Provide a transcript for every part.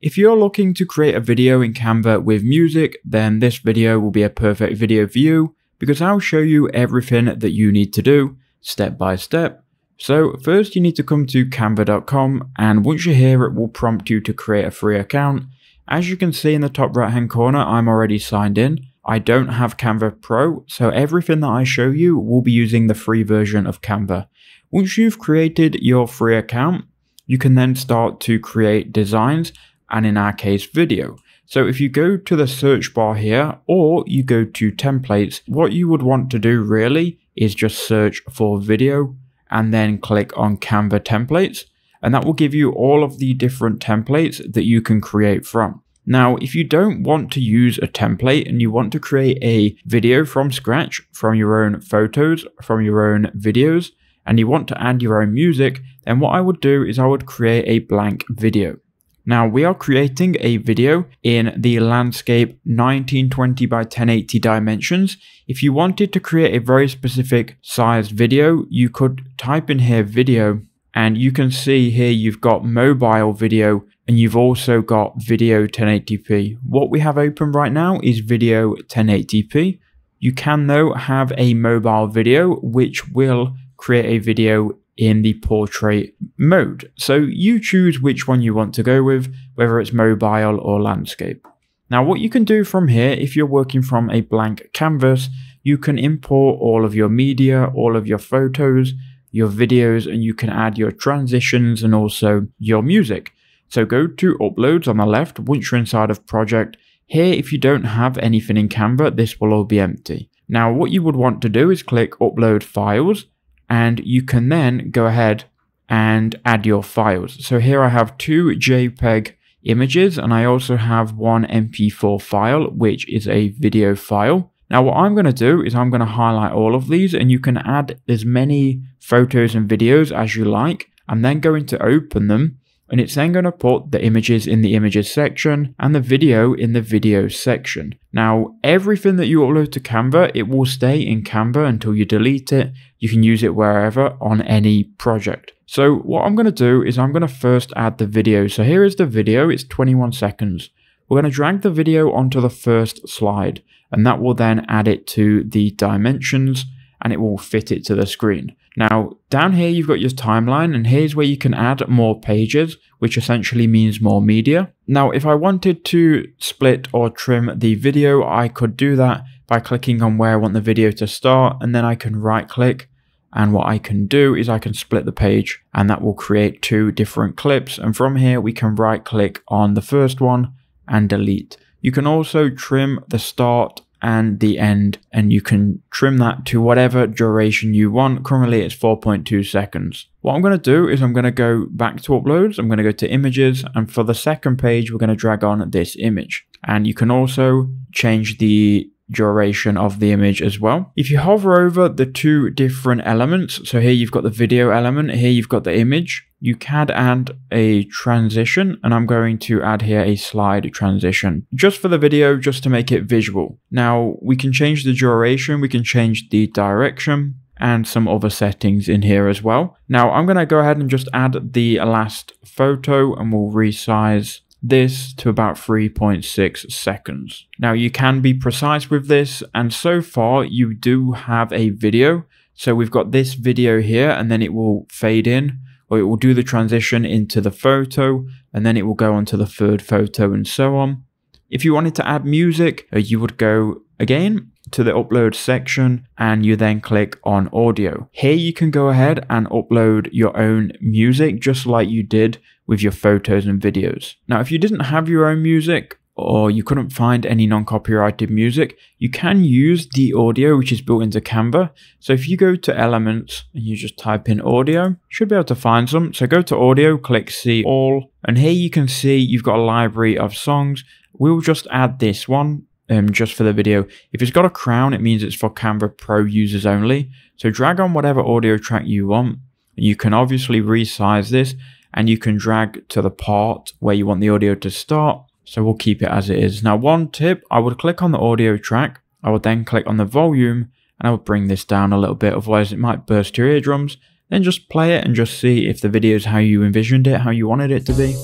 If you're looking to create a video in Canva with music, then this video will be a perfect video for you because I'll show you everything that you need to do step by step. So first you need to come to canva.com, and once you're here it will prompt you to create a free account. As you can see in the top right hand corner, I'm already signed in. I don't have Canva Pro, so everything that I show you will be using the free version of Canva. Once you've created your free account, you can then start to create designs, and in our case video. So if you go to the search bar here or you go to templates, what you would want to do really is just search for video and then click on Canva templates, and that will give you all of the different templates that you can create from. Now, if you don't want to use a template and you want to create a video from scratch, from your own photos, from your own videos, and you want to add your own music, then what I would do is I would create a blank video. Now we are creating a video in the landscape 1920 by 1080 dimensions. If you wanted to create a very specific sized video, you could type in here video, and you can see here you've got mobile video and you've also got video 1080p. What we have open right now is video 1080p. You can though have a mobile video which will create a video in the portrait mode. So you choose which one you want to go with, whether it's mobile or landscape. Now what you can do from here, if you're working from a blank canvas, you can import all of your media, all of your photos, your videos, and you can add your transitions and also your music. So go to uploads on the left. Once you're inside of project, here if you don't have anything in Canva, this will all be empty. Now what you would want to do is click upload files, and you can then go ahead and add your files. So here I have 2 JPEG images, and I also have 1 MP4 file, which is a video file. Now what I'm going to do is I'm going to highlight all of these, and you can add as many photos and videos as you like. I'm then going to open them, and it's then going to put the images in the images section and the video in the video section. Now, everything that you upload to Canva, it will stay in Canva until you delete it. You can use it wherever on any project. So what I'm going to do is I'm going to first add the video. So here is the video. It's 21 seconds. We're going to drag the video onto the first slide, and that will then add it to the dimensions and it will fit it to the screen. Now, down here you've got your timeline, and here's where you can add more pages, which essentially means more media. Now, if I wanted to split or trim the video, I could do that by clicking on where I want the video to start, and then I can right click, and what I can do is I can split the page, and that will create 2 different clips. And from here we can right click on the first one and delete. You can also trim the start and the end, and you can trim that to whatever duration you want. Currently it's 4.2 seconds. What I'm going to do is I'm going to go back to uploads. I'm going to go to images, and for the second page we're going to drag on this image, and you can also change the duration of the image as well. If you hover over the 2 different elements, so here you've got the video element, here you've got the image, you can add a transition, and I'm going to add here a slide transition just for the video, just to make it visual. Now we can change the duration, we can change the direction, and some other settings in here as well. Now I'm going to go ahead and just add the last photo, and we'll resize this to about 3.6 seconds. Now you can be precise with this, and so far you do have a video. So we've got this video here, and then it will fade in, or it will do the transition into the photo, and then it will go on to the third photo and so on. If you wanted to add music, you would go again to the upload section, and you then click on audio. Here you can go ahead and upload your own music just like you did with your photos and videos. Now if you didn't have your own music, or you couldn't find any non-copyrighted music, you can use the audio which is built into Canva. So if you go to elements and you just type in audio, you should be able to find some. So go to audio, click see all, and here you can see you've got a library of songs. We'll just add this one just for the video. If it's got a crown, it means it's for Canva Pro users only. So drag on whatever audio track you want. You can obviously resize this, and you can drag to the part where you want the audio to start. So we'll keep it as it is. Now one tip, I would click on the audio track, I would then click on the volume, and I would bring this down a little bit, otherwise it might burst your eardrums. Then just play it and just see if the video is how you envisioned it, how you wanted it to be.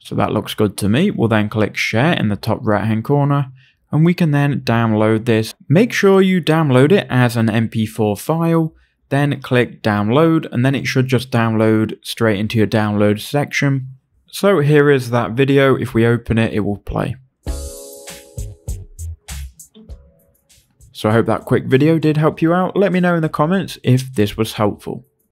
So that looks good to me. We'll then click share in the top right hand corner and we can then download this. Make sure you download it as an MP4 file, then click download and then it should just download straight into your download section. So here is that video. If we open it, it will play. So I hope that quick video did help you out. Let me know in the comments if this was helpful.